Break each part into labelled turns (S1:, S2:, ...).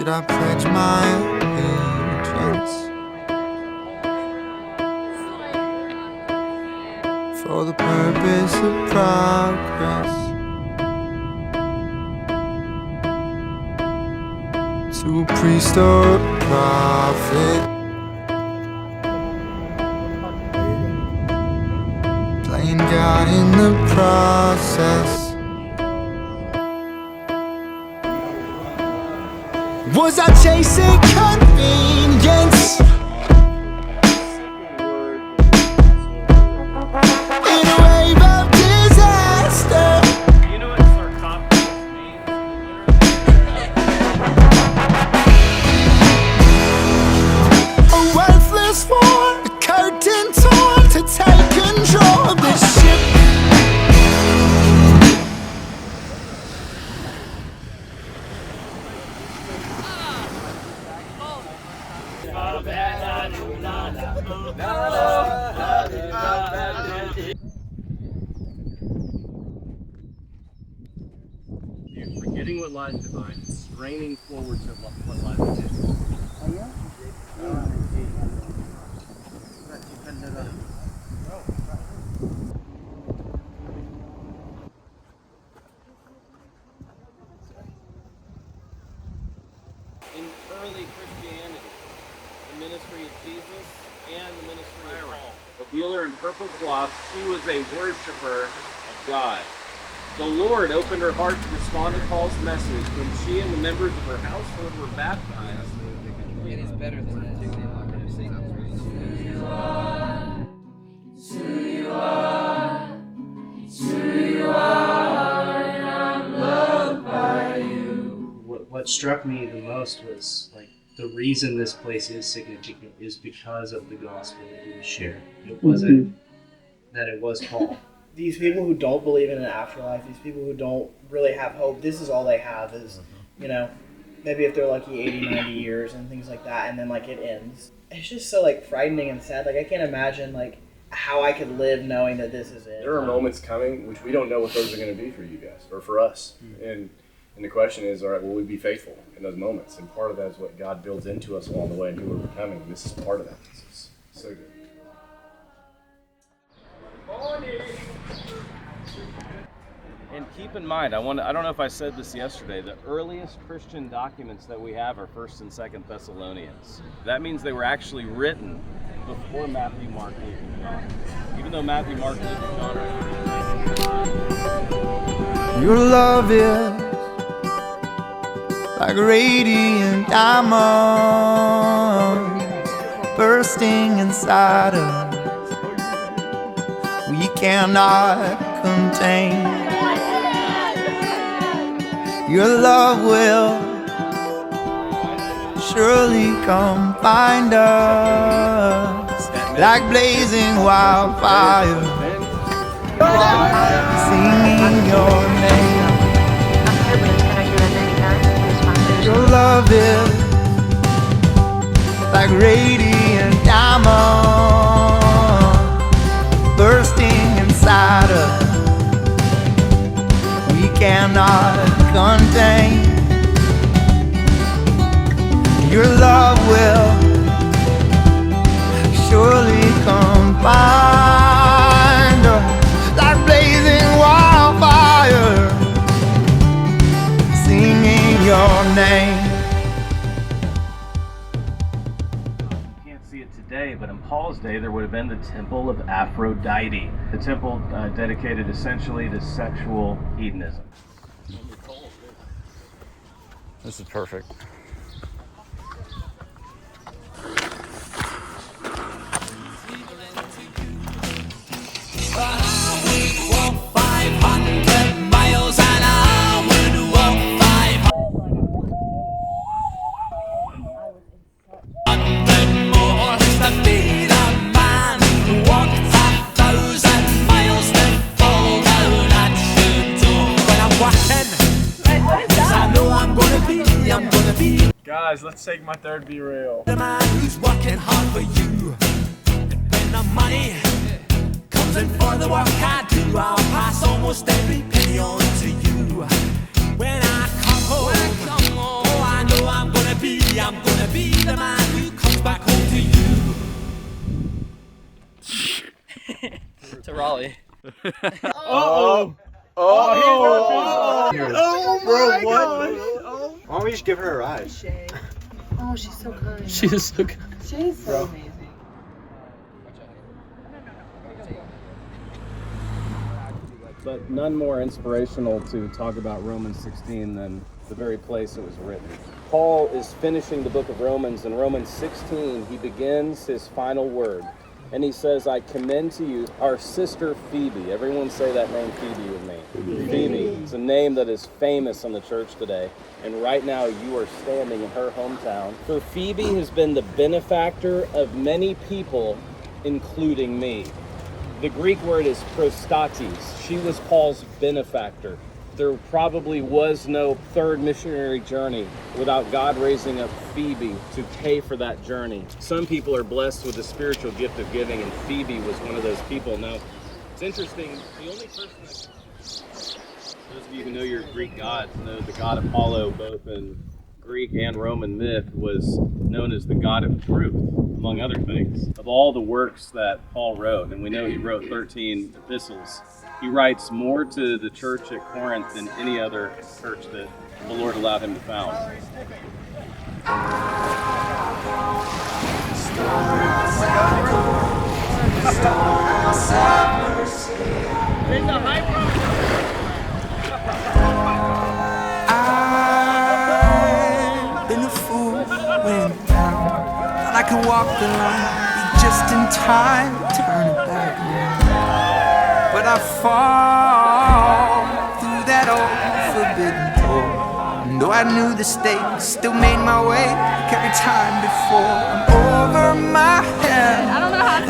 S1: Should I pledge my allegiance for the purpose of progress to a priest or a prophet, playing God in the process? Was I chasing convenience in a wave of disaster?
S2: You know what sarcophagus means?
S1: A worthless war, a curtain torn to take control of this ship.
S2: You're forgetting what lies behind, straining forward to what lies ahead. In early Christianity, the ministry of Jesus and the ministry of Paul. A dealer in purple cloth, she was a worshiper of God. The Lord opened her heart to respond to Paul's message when she and the members of her household were baptized.
S3: It is better than that.
S4: What struck me the most was like the reason this place is significant is because of the gospel that he was sharing. It wasn't that it was Paul.
S5: These people who don't believe in an afterlife, these people who don't really have hope, this is all they have is, you know, maybe if they're lucky 80, 90 years and things like that, and then like it ends. It's just so like frightening and sad. Like I can't imagine like how I could live knowing that this is it.
S6: There are moments coming which we don't know what those are going to be for you guys or for us. And the question is, all right, will we be faithful in those moments? And part of that is what God builds into us along the way and who we're becoming. And this is part of that. This is so good.
S2: And keep in mind, I don't know if I said this yesterday, the earliest Christian documents that we have are 1st and 2nd Thessalonians. That means they were actually written before Matthew, Mark, Luke, and John. Even though Matthew, Mark, Luke, and John are...
S1: Your love is like radiant diamonds bursting inside us, we cannot contain. Your love will surely come find us like blazing wildfire, singing your name. Your love is like radiant diamond bursting inside us, we cannot contain. Your love will surely come find us like blazing wildfire, singing your name.
S2: You can't see it today, but in Paul's day, there would have been the temple of Aphrodite, the temple dedicated essentially to sexual hedonism.
S7: This is perfect.
S6: Guys, let's take my third B rail.
S8: The man who's working hard for you, and when the money comes in for the work I do, I'll pass almost every penny on to you. When I come home, oh, I know I'm gonna
S3: Raleigh.
S6: Oh my God!
S9: Why don't we just give her a ride?
S10: Oh, she's so kind.
S3: She is so good.
S10: She's so amazing.
S2: But none more inspirational to talk about Romans 16 than the very place it was written. Paul is finishing the book of Romans. In Romans 16, he begins his final word. And he says, I commend to you our sister Phoebe. Everyone say that name Phoebe with me. Phoebe. It's a name that is famous in the church today. And right now you are standing in her hometown. For Phoebe has been the benefactor of many people, including me. The Greek word is prostates. She was Paul's benefactor. There probably was no third missionary journey without God raising up Phoebe to pay for that journey. Some people are blessed with the spiritual gift of giving, and Phoebe was one of those people. Now, it's interesting, the only person that, those of you who know your Greek gods know the god Apollo, both in Greek and Roman myth, was known as the god of truth, among other things. Of all the works that Paul wrote, and we know he wrote 13 epistles, he writes more to the church at Corinth than any other church that the Lord allowed him to found.
S8: I've been a fool when down, thought I could walk the line, be just in time, turn it back around. But I fall through that old forbidden door. And though I knew the stakes, still made my way like every time before. I'm over my head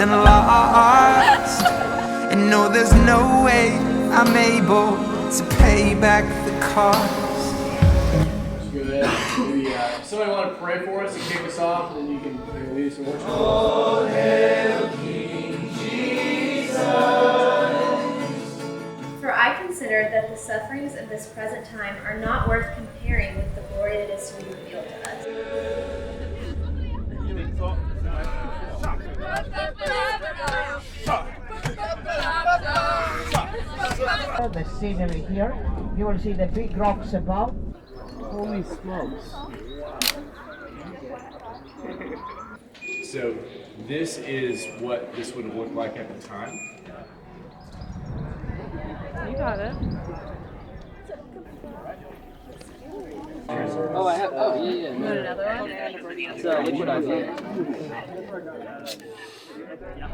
S8: and lost, and no, there's no way I'm able to pay back the cost.
S11: Good. Maybe somebody want to pray for us and kick us off, and then you can lead us in worship.
S8: Oh, hail King Jesus.
S12: For I consider that the sufferings of this present time are not worth comparing with the glory that is to be revealed to us.
S13: The scenery here, you will see the big rocks above.
S11: Holy smokes.
S6: So this is what this would have looked like at the time.
S10: You got it.
S3: Oh, I have. Oh, yeah.
S10: Want another one?
S3: So, liquid IV.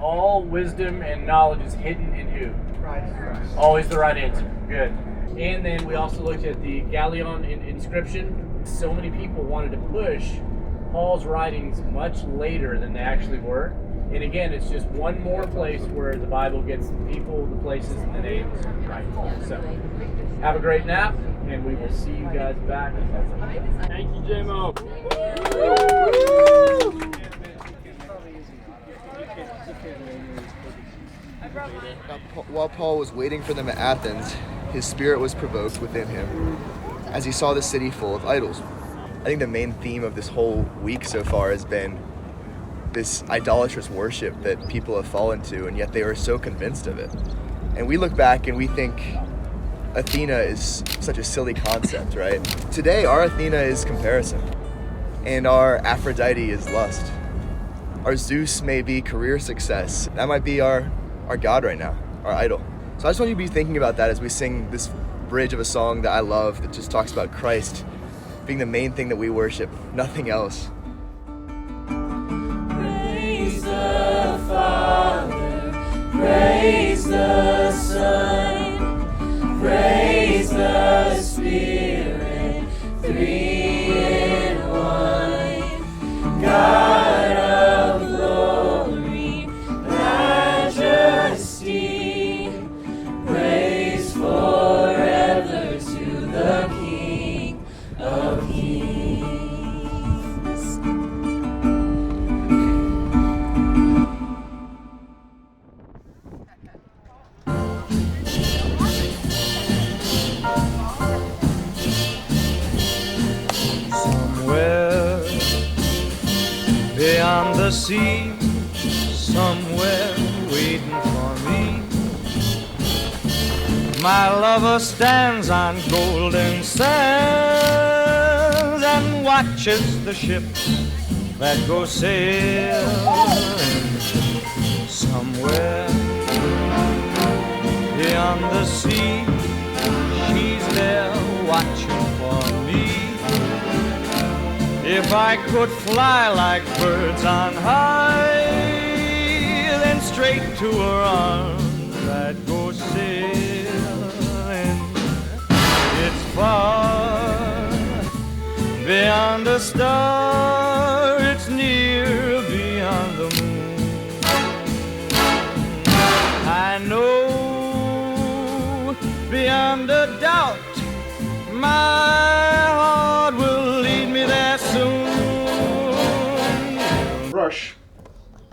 S11: All wisdom and knowledge is hidden in who? Christ. Always the right answer. Good. And then we also looked at the galleon inscription. So many people wanted to push Paul's writings much later than they actually were. And again, it's just one more place where the Bible gets the people, the places, and the names right. So, have a great nap, and we will see you guys back.
S2: Thank you, J-Mo.
S9: While Paul was waiting for them at Athens, his spirit was provoked within him as he saw the city full of idols. I think the main theme of this whole week so far has been this idolatrous worship that people have fallen to, and yet they are so convinced of it. And we look back and we think Athena is such a silly concept, right? Today, our Athena is comparison, and our Aphrodite is lust. Our Zeus may be career success. That might be our God right now, our idol. So I just want you to be thinking about that as we sing this bridge of a song that I love that just talks about Christ being the main thing that we worship, nothing else.
S8: Praise the Father, praise the Son, praise the Spirit, three in one. God of glory, majesty, praise forever to the King of Kings.
S14: Somewhere beyond the sea, somewhere waiting for me,
S8: My lover stands on golden sands and watches the ships that go sailing somewhere beyond the sea. She's there watching for me. If I could fly like birds on high, then straight to her arms I'd go sailing. It's far beyond a star, it's near beyond the moon. I know beyond a doubt my heart will lead me there soon.
S14: Brush.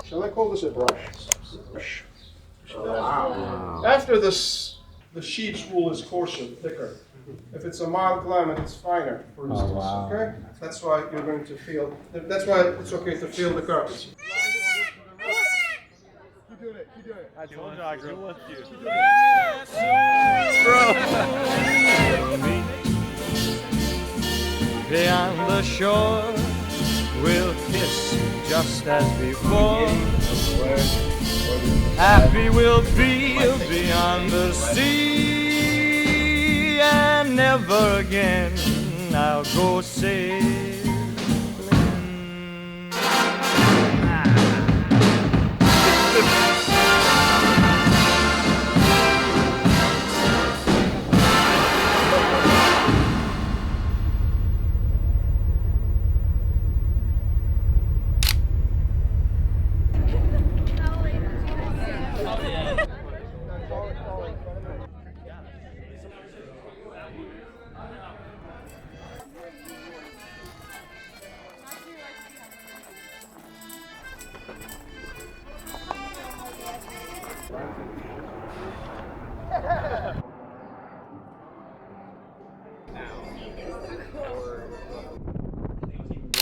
S14: Shall I call this a brush? Brush. After this, the sheep's wool is coarser, thicker. If it's a mild climate, it's finer, for instance. Okay? That's why you're going to feel. That's why it's okay to feel the carpets.
S6: Keep doing it. Keep doing it.
S11: I told you I grew with you.
S8: Beyond the shore, we'll kiss just as before. Happy we'll be beyond the sea, and never again I'll go sailing.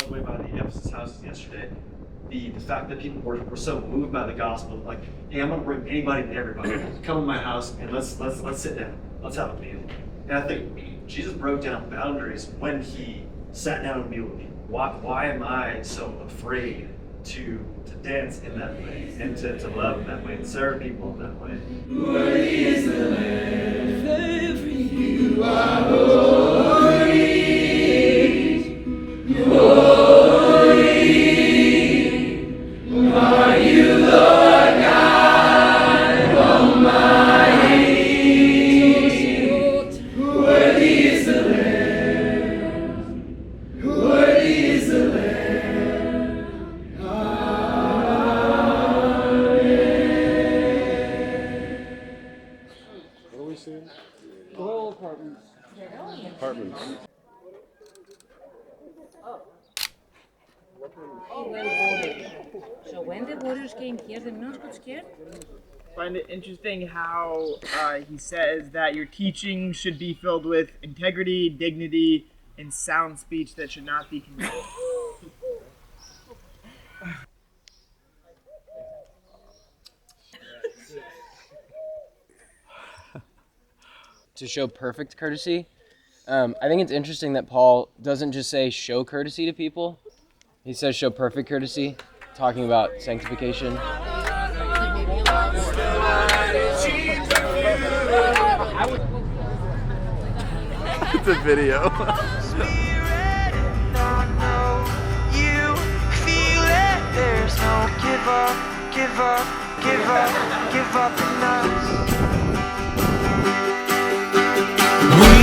S15: Way by the Ephesus houses yesterday, the fact that people were so moved by the gospel, like, hey, I'm gonna bring anybody and everybody, come to my house and let's sit down, let's have a meal. And I think Jesus broke down boundaries when he sat down and meal with me. Why am I so afraid to dance in that way and to love in that way and serve people in that way?
S8: Worthy is the Lamb, everything you are holy. Are you Lord God Almighty? Worthy is the Lamb. Worthy is the Lamb. Amen.
S14: What are we seeing?
S3: Royal apartments.
S14: Apartments.
S10: So when the warriors came here, the nuns got scared?
S5: I find it interesting how he says that your teaching should be filled with integrity, dignity, and sound speech that should not be controlled.
S3: To show perfect courtesy. I think it's interesting that Paul doesn't just say show courtesy to people. He says show perfect courtesy, talking about sanctification.
S9: It's a video.
S8: You feel it, there's no give up in us. We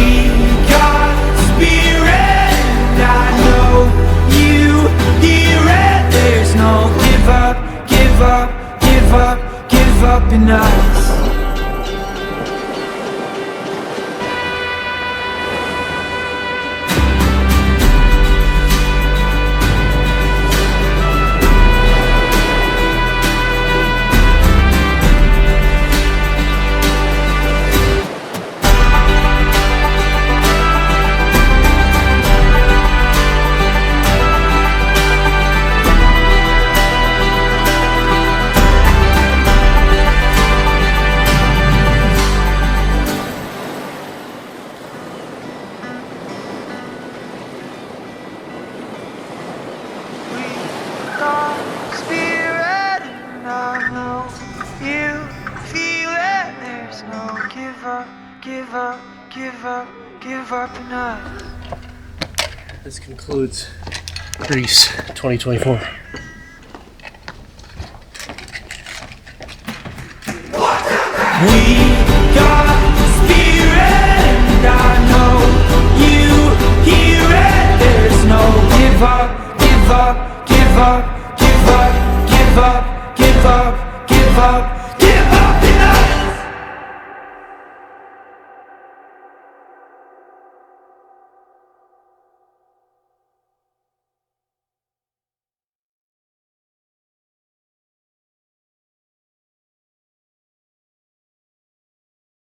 S8: got spirit, and I know you hear it. There's no give up in us. up, give up, give up on us.
S4: This concludes Greece 2024.
S8: We